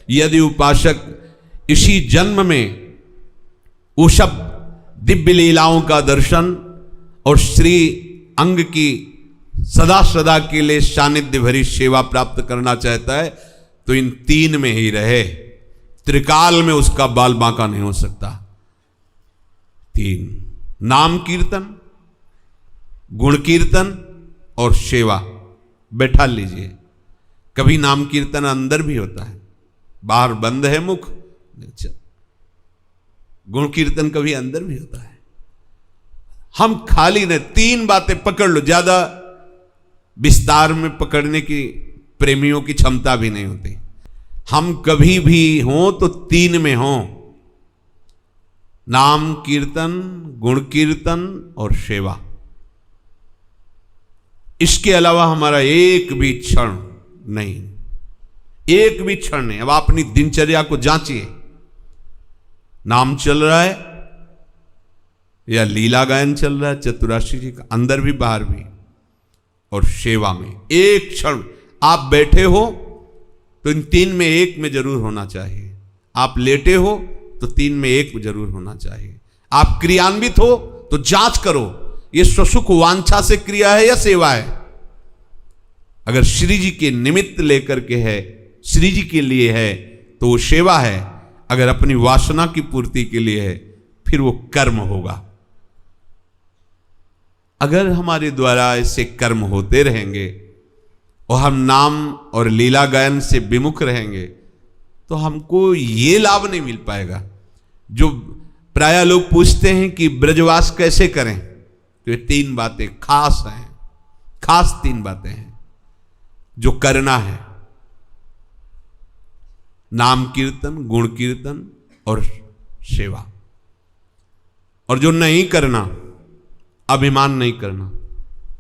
यदि उपासक इसी जन्म में वो सब दिव्य लीलाओं का दर्शन और श्री अंग की सदा सदा के लिए सानिध्य भरी सेवा प्राप्त करना चाहता है तो इन तीन में ही रहे, त्रिकाल में उसका बाल बांका नहीं हो सकता। तीन, नाम कीर्तन, गुण कीर्तन और सेवा। बैठा लीजिए, कभी नाम कीर्तन अंदर भी होता है, बाहर बंद है मुख। गुण कीर्तन कभी अंदर भी होता है। हम खाली ने तीन बातें पकड़ लो, ज्यादा विस्तार में पकड़ने की प्रेमियों की क्षमता भी नहीं होती। हम कभी भी हों तो तीन में हों, नाम कीर्तन, गुण कीर्तन और सेवा। इसके अलावा हमारा एक भी क्षण नहीं, एक भी क्षण नहीं। अब अपनी दिनचर्या को जांचिए, नाम चल रहा है या लीला गायन चल रहा है चतुराशी जी का, अंदर भी बाहर भी, और सेवा में एक क्षण आप बैठे हो तो इन तीन में एक में जरूर होना चाहिए। आप लेटे हो तो तीन में एक जरूर होना चाहिए। आप क्रियान्वित हो तो जांच करो ये स्वसुख वांछा से क्रिया है या सेवा है। अगर श्री जी के निमित्त लेकर के है, श्री जी के लिए है तो वो सेवा है। अगर अपनी वासना की पूर्ति के लिए है फिर वो कर्म होगा। अगर हमारे द्वारा ऐसे कर्म होते रहेंगे और हम नाम और लीला गायन से विमुख रहेंगे तो हमको ये लाभ नहीं मिल पाएगा। जो प्राय लोग पूछते हैं कि ब्रजवास कैसे करें, तो ये तीन बातें खास हैं, खास तीन बातें हैं जो करना है। नाम कीर्तन, गुण कीर्तन और सेवा। और जो नहीं करना, अभिमान नहीं करना।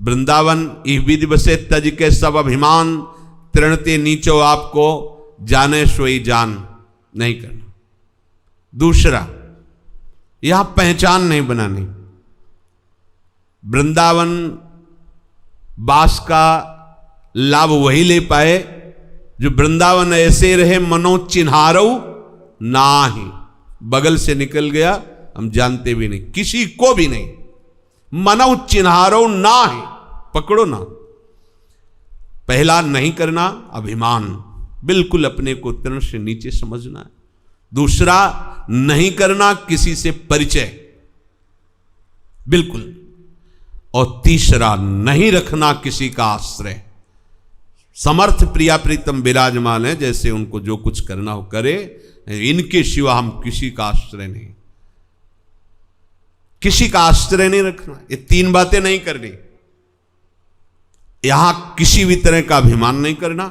वृंदावन इह विधि बसे तज के सब अभिमान, तृणते नीचो आपको जाने सोई जान, नहीं करना। दूसरा, यहां पहचान नहीं बनानी। वृंदावन वास का लाभ वही ले पाए जो वृंदावन ऐसे रहे मनो चिन्हारो नाही, बगल से निकल गया हम जानते भी नहीं, किसी को भी नहीं। मनो चिन्हारो ना है, पकड़ो ना। पहला नहीं करना, अभिमान, बिल्कुल अपने को तृण से नीचे समझना है। दूसरा, नहीं करना किसी से परिचय, बिल्कुल। और तीसरा, नहीं रखना किसी का आश्रय। समर्थ प्रिया प्रीतम विराजमान है, जैसे उनको जो कुछ करना हो करे, इनके सिवा हम किसी का आश्रय नहीं, किसी का आश्रय नहीं रखना। ये तीन बातें नहीं करनी। यहां किसी भी तरह का अभिमान नहीं करना,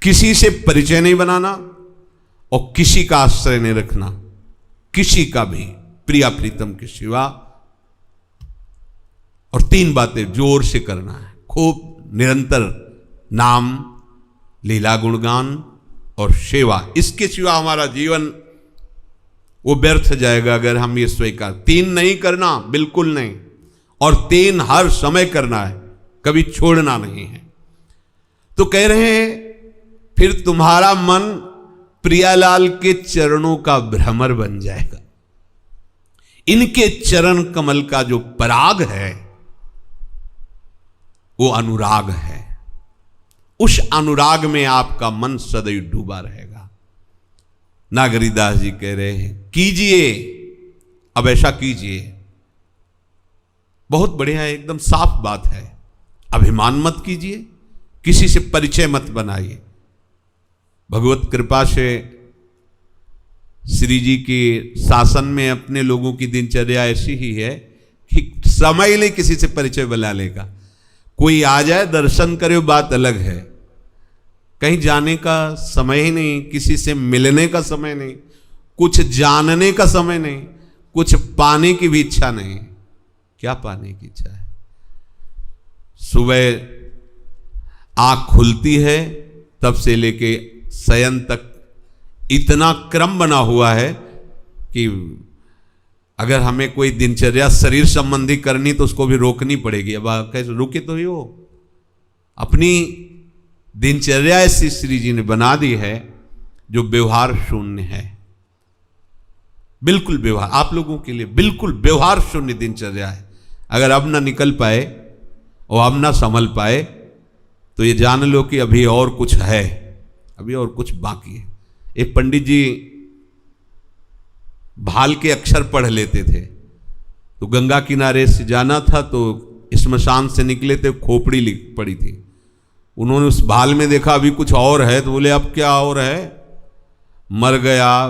किसी से परिचय नहीं बनाना और किसी का आश्रय नहीं रखना, किसी का भी, प्रिया प्रीतम के सिवा। और तीन बातें जोर से करना है, खूब निरंतर, नाम, लीला गुणगान और सेवा। इसके सिवा हमारा जीवन वो व्यर्थ जाएगा अगर हम ये स्वीकार। तीन नहीं करना, बिल्कुल नहीं, और तीन हर समय करना है, कभी छोड़ना नहीं है। तो कह रहे हैं फिर तुम्हारा मन प्रियालाल के चरणों का भ्रमर बन जाएगा। इनके चरण कमल का जो पराग है वो अनुराग है। उस अनुराग में आपका मन सदैव डूबा रहेगा। नागरीदास जी कह रहे हैं कीजिए, अब ऐसा कीजिए। बहुत बढ़िया है, एकदम साफ बात है। अभिमान मत कीजिए, किसी से परिचय मत बनाइए। भगवत कृपा से श्री जी के शासन में अपने लोगों की दिनचर्या ऐसी ही है कि समय नहीं किसी से परिचय बना लेगा। कोई आ जाए दर्शन करे बात अलग है, कहीं जाने का समय ही नहीं, किसी से मिलने का समय नहीं, कुछ जानने का समय नहीं, कुछ पाने की भी इच्छा नहीं। क्या पाने की इच्छा है? सुबह आँख खुलती है तब से लेके शयन तक इतना क्रम बना हुआ है कि अगर हमें कोई दिनचर्या शरीर संबंधी करनी तो उसको भी रोकनी पड़ेगी। अब कैसे रुके तो ही हो। अपनी दिनचर्या ऐसी श्री जी ने बना दी है जो व्यवहार शून्य है, बिल्कुल व्यवहार, आप लोगों के लिए बिल्कुल व्यवहार शून्य दिनचर्या है। अगर अब ना निकल पाए और अब ना संभल पाए तो ये जान लो कि अभी और कुछ है, अभी और कुछ बाकी है। एक पंडित जी भाल के अक्षर पढ़ लेते थे, तो गंगा किनारे से जाना था तो श्मशान से निकले थे, खोपड़ी लिख पड़ी थी। उन्होंने उस भाल में देखा अभी कुछ और है, तो बोले अब क्या और है, मर गया,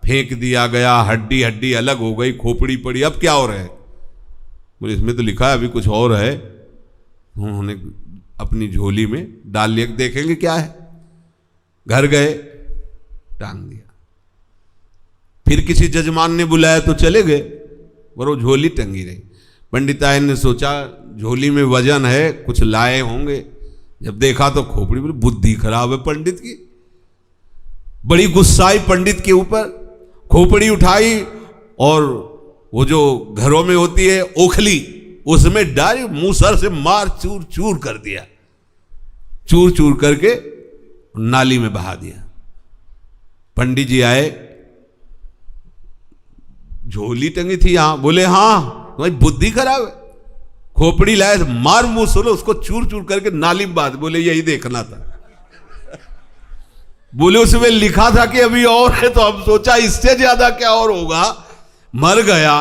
फेंक दिया गया, हड्डी हड्डी अलग हो गई, खोपड़ी पड़ी, अब क्या और है। बोले इसमें तो लिखा है अभी कुछ और है। उन्होंने अपनी झोली में डाल लिया, देखेंगे क्या है। घर गए, टांग दिया। फिर किसी जजमान ने बुलाया तो चले गए, और वो झोली टंगी रही। पंडितायन ने सोचा झोली में वजन है, कुछ लाए होंगे। जब देखा तो खोपड़ी, बोले बुद्धि खराब है पंडित की। बड़ी गुस्साई पंडित के ऊपर, खोपड़ी उठाई और वो जो घरों में होती है ओखली, उसमें डाल मूसर से मार चूर चूर कर दिया, चूर चूर करके नाली में बहा दिया। पंडित जी आए, झोली टंगी थी यहां, बोले हाँ भाई बुद्धि खराब है, खोपड़ी लाए मार मूसर, उसको चूर चूर करके नाली में बहा। बोले यही देखना था। बोले उसमें लिखा था कि अभी और है, तो हम सोचा इससे ज्यादा क्या और होगा। मर गया,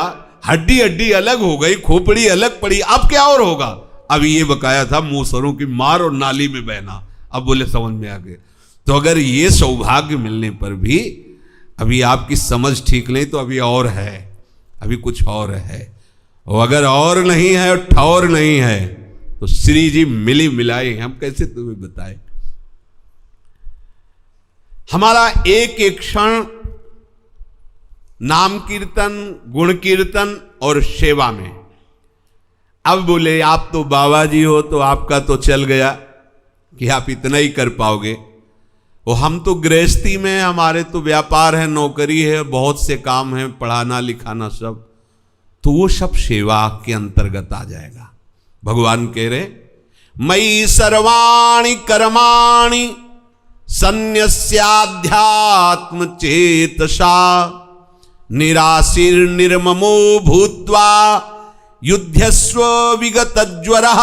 हड्डी हड्डी अलग हो गई, खोपड़ी अलग पड़ी, अब क्या और होगा। अभी ये बकाया था मूसरों की मार और नाली में बहना। अब बोले समझ में आ गए। तो अगर ये सौभाग्य मिलने पर भी अभी आपकी समझ ठीक नहीं, तो अभी और है, अभी कुछ और है। और अगर और नहीं है और ठौर नहीं है तो श्री जी मिली मिलाई, हम कैसे तुम्हें बताए। हमारा एक एक क्षण नाम कीर्तन, गुण कीर्तन और सेवा में। अब बोले आप तो बाबा जी हो, तो आपका तो चल गया कि आप इतना ही कर पाओगे। वो हम तो गृहस्थी में, हमारे तो व्यापार है, नौकरी है, बहुत से काम है, पढ़ाना लिखाना सब, तो वो सब सेवा के अंतर्गत आ जाएगा। भगवान कह रहे मयि सर्वाणि कर्माणि सन्न्यस्याध्यात्म चेतसा निराशीर निर्ममो भूत्वा युध्यस्व विगतज्वरः।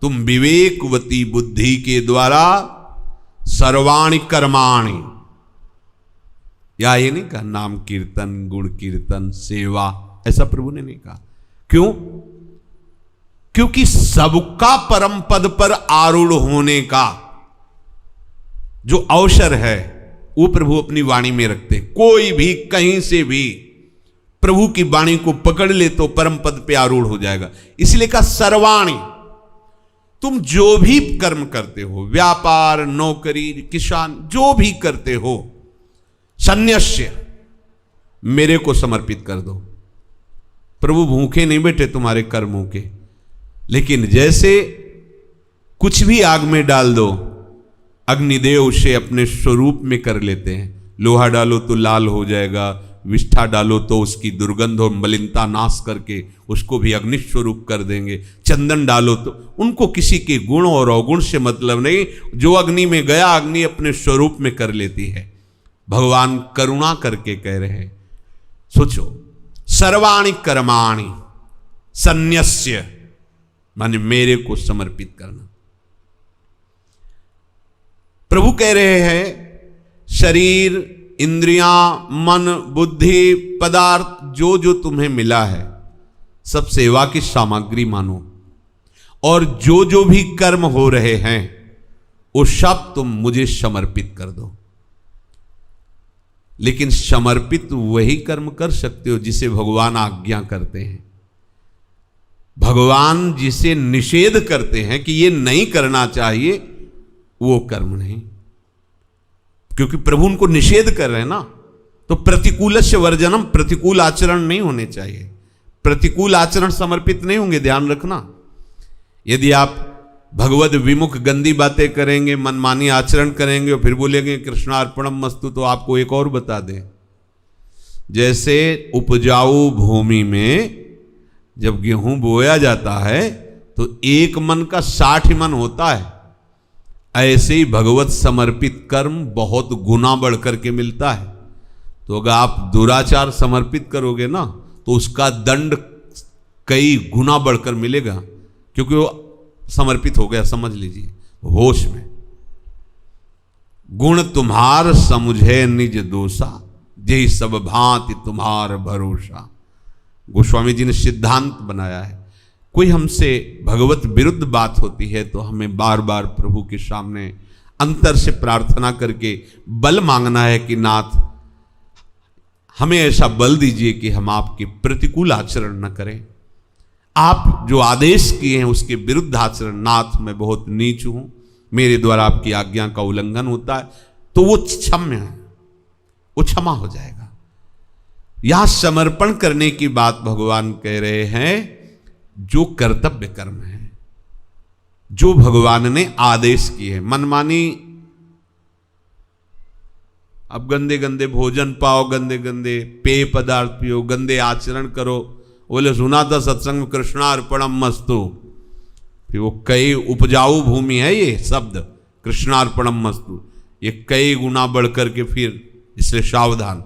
तुम विवेकवती बुद्धि के द्वारा सर्वाणि कर्माणि, या ये नहीं कहा नाम कीर्तन, गुण कीर्तन, सेवा, ऐसा प्रभु ने नहीं कहा। क्यों? क्योंकि सबका परम पद पर आरूढ़ होने का जो अवसर है वो प्रभु अपनी वाणी में रखते। कोई भी कहीं से भी प्रभु की वाणी को पकड़ ले तो परम पद पे आरूढ़ हो जाएगा। इसलिए कहा सर्वाणी, तुम जो भी कर्म करते हो, व्यापार, नौकरी, किसान, जो भी करते हो, सन्न्यस्य, मेरे को समर्पित कर दो। प्रभु भूखे नहीं बैठे तुम्हारे कर्मों के, लेकिन जैसे कुछ भी आग में डाल दो, अग्निदेव उसे अपने स्वरूप में कर लेते हैं। लोहा डालो तो लाल हो जाएगा, विष्ठा डालो तो उसकी दुर्गंध और मलिनता नाश करके उसको भी अग्नि स्वरूप कर देंगे। चंदन डालो तो, उनको किसी के गुण और अवगुण से मतलब नहीं, जो अग्नि में गया अग्नि अपने स्वरूप में कर लेती है। भगवान करुणा करके कह रहे हैं, सोचो, सर्वाणि कर्माणि सन्न्यस्य, माने मेरे को समर्पित करना। प्रभु कह रहे हैं शरीर, इंद्रियां, मन, बुद्धि, पदार्थ, जो जो तुम्हें मिला है सब सेवा की सामग्री मानो, और जो जो भी कर्म हो रहे हैं वो सब तुम मुझे समर्पित कर दो। लेकिन समर्पित वही कर्म कर सकते हो जिसे भगवान आज्ञा करते हैं। भगवान जिसे निषेध करते हैं कि ये नहीं करना चाहिए, वो कर्म नहीं, क्योंकि प्रभु उनको निषेध कर रहे हैं ना। तो प्रतिकूलस्य वर्जनम, प्रतिकूल आचरण नहीं होने चाहिए। प्रतिकूल आचरण समर्पित नहीं होंगे, ध्यान रखना। यदि आप भगवद विमुख गंदी बातें करेंगे, मनमानी आचरण करेंगे और फिर बोलेंगे कृष्णार्पणम मस्तु, तो आपको एक और बता दें, जैसे उपजाऊ भूमि में जब गेहूं बोया जाता है तो 1 मन का 60 मन होता है, ऐसे ही भगवत समर्पित कर्म बहुत गुना बढ़ करके मिलता है। तो अगर आप दुराचार समर्पित करोगे ना तो उसका दंड कई गुना बढ़कर मिलेगा, क्योंकि वो समर्पित हो गया, समझ लीजिए, होश में। गुण तुम्हार समुझे निज दोषा, जय सब भांति तुम्हार भरोसा। गोस्वामी जी ने सिद्धांत बनाया है, कोई हमसे भगवत विरुद्ध बात होती है तो हमें बार बार प्रभु के सामने अंतर से प्रार्थना करके बल मांगना है कि नाथ हमें ऐसा बल दीजिए कि हम आपके प्रतिकूल आचरण न करें। आप जो आदेश किए हैं उसके विरुद्ध आचरण, नाथ मैं बहुत नीच हूं, मेरे द्वारा आपकी आज्ञा का उल्लंघन होता है, तो वो क्षम्य है, वो क्षमा हो जाएगा। यहां समर्पण करने की बात भगवान कह रहे हैं, जो कर्तव्य कर्म है, जो भगवान ने आदेश किए हैं। मनमानी अब गंदे गंदे भोजन पाओ, गंदे गंदे पेय पदार्थ पियो, गंदे आचरण करो। बोले सुना था सत्संग में कृष्णार्पणम मस्तु, फिर वो कई उपजाऊ भूमि है ये शब्द कृष्णार्पणम मस्तु, ये कई गुना बढ़ करके फिर इसलिए सावधान।